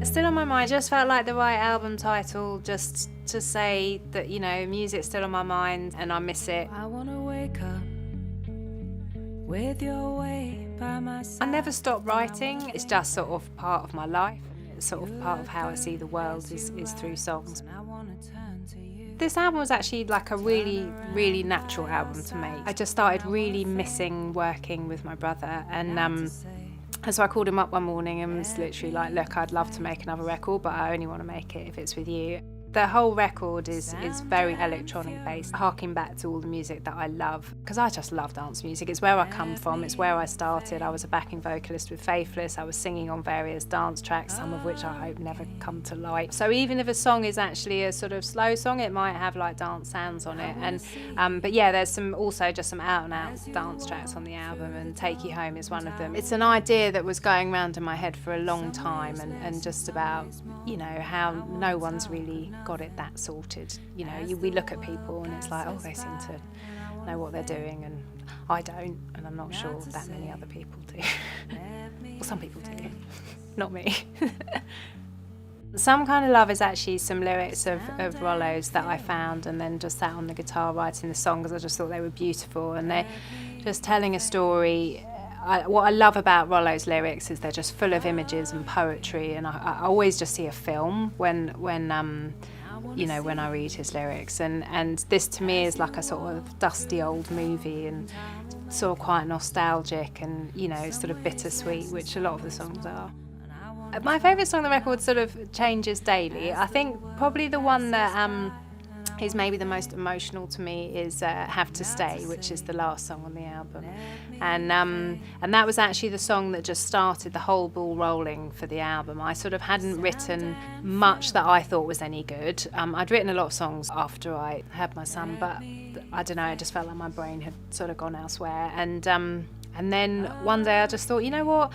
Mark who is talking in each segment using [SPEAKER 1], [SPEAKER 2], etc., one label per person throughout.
[SPEAKER 1] Still on My Mind just felt like the right album title, just to say that, you know, music's still on my mind and I miss it.
[SPEAKER 2] I wanna wake up with your way by my side.
[SPEAKER 1] I never stop writing. It's just sort of part of my life. It's sort of part of how I see the world is through songs. This album was actually like a really, really natural album to make. I just started really missing working with my brother, and so I called him up one morning and was literally like, look, I'd love to make another record, but I only want to make it if it's with you. The whole record is very electronic based, harking back to all the music that I love, because I just love dance music. It's where I come from, it's where I started. I was a backing vocalist with Faithless. I was singing on various dance tracks, some of which I hope never come to light. So even if a song is actually a sort of slow song, it might have like dance sounds on it. And but yeah, there's also just some out and out dance tracks on the album, and Take You Home is one of them. It's an idea that was going around in my head for a long time, and just about, you know, how no one's really got it that sorted. You know, we look at people and it's like, oh, they seem to know what they're doing, and I don't, and I'm not sure that many other people do. Well, some people do, not me. Some Kind of Love is actually some lyrics of Rollo's that I found, and then just sat on the guitar writing the song because I just thought they were beautiful, and they're just telling a story. What I love about Rollo's lyrics is they're just full of images and poetry, and I always just see a film when you know, when I read his lyrics, and this to me is like a sort of dusty old movie, and sort of quite nostalgic, and, you know, sort of bittersweet, which a lot of the songs are. My favourite song on the record sort of changes daily. I think probably the one that is maybe the most emotional to me is Have to Stay, which is the last song on the album, and that was actually the song that just started the whole ball rolling for the album. I sort of hadn't written much that I thought was any good. I'd written a lot of songs after I had my son, but I don't know, it just felt like my brain had sort of gone elsewhere, and then one day I just thought, you know what,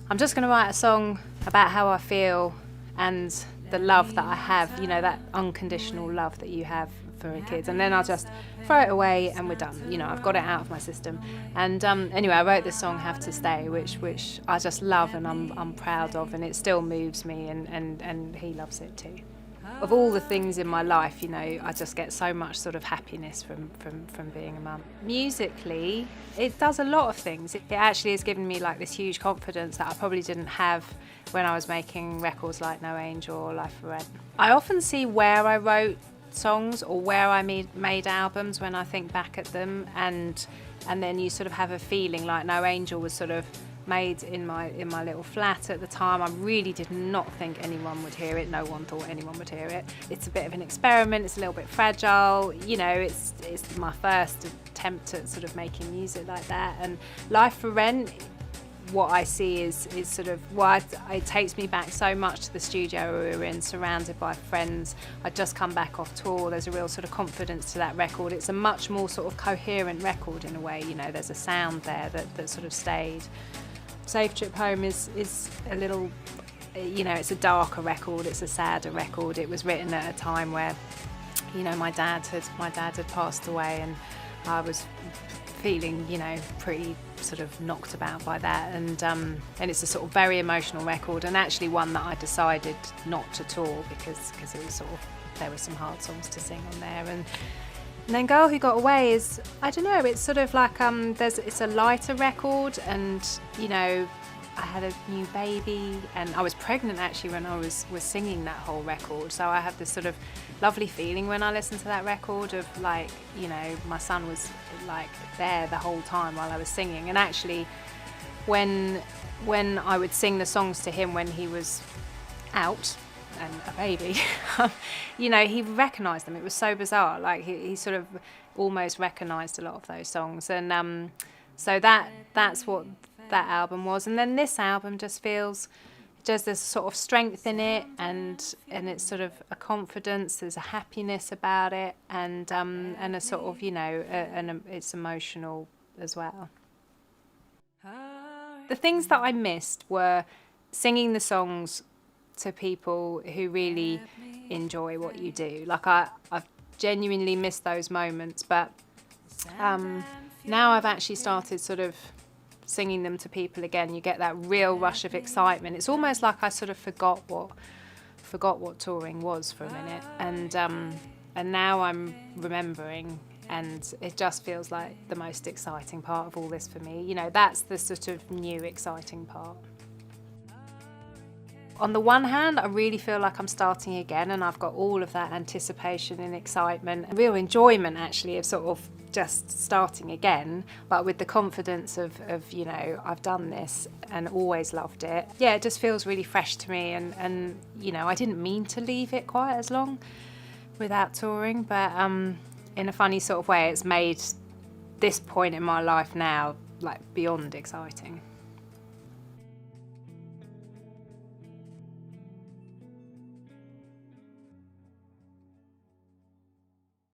[SPEAKER 1] I'm just going to write a song about how I feel and the love that I have, you know, that unconditional love that you have for a kid, and then I'll just throw it away and we're done. You know, I've got it out of my system. And anyway, I wrote this song Have to Stay, which I just love and I'm proud of, and it still moves me, and he loves it too. Of all the things in my life, you know, I just get so much sort of happiness from being a mum. Musically, it does a lot of things. It actually has given me like this huge confidence that I probably didn't have when I was making records like No Angel or Life for Rent. I often see where I wrote songs or where I made albums when I think back at them, and then you sort of have a feeling like No Angel was sort of made in my little flat at the time. I really did not think anyone would hear it. No one thought anyone would hear it. It's a bit of an experiment. It's a little bit fragile. You know, it's my first attempt at sort of making music like that. And Life for Rent, what I see is sort of why it takes me back so much to the studio we were in, surrounded by friends. I'd just come back off tour. There's a real sort of confidence to that record. It's a much more sort of coherent record in a way. You know, there's a sound there that sort of stayed. Safe Trip Home is a little, you know, it's a darker record, it's a sadder record. It was written at a time where, you know, my dad had passed away, and I was feeling, you know, pretty sort of knocked about by that, and it's a sort of very emotional record, and actually one that I decided not to tour because it was sort of, there were some hard songs to sing on there. And then Girl Who Got Away is, I don't know, it's sort of like it's a lighter record, and, you know, I had a new baby and I was pregnant actually when I was singing that whole record, so I have this sort of lovely feeling when I listen to that record of, like, you know, my son was like there the whole time while I was singing. And actually when I would sing the songs to him when he was out and a baby, you know, he recognised them. It was so bizarre. Like he sort of almost recognised a lot of those songs, and so that's what that album was. And then this album just feels, there's a sort of strength in it, and it's sort of a confidence. There's a happiness about it, and a sort of, you know, and it's emotional as well. The things that I missed were singing the songs to people who really enjoy what you do. Like I've genuinely missed those moments, but now I've actually started sort of singing them to people again, you get that real rush of excitement. It's almost like I sort of forgot what touring was for a minute, and now I'm remembering, and it just feels like the most exciting part of all this for me. You know, that's the sort of new exciting part. On the one hand, I really feel like I'm starting again, and I've got all of that anticipation and excitement and real enjoyment actually of sort of just starting again, but with the confidence of you know, I've done this and always loved it. Yeah, it just feels really fresh to me, and you know, I didn't mean to leave it quite as long without touring, but in a funny sort of way, it's made this point in my life now like beyond exciting.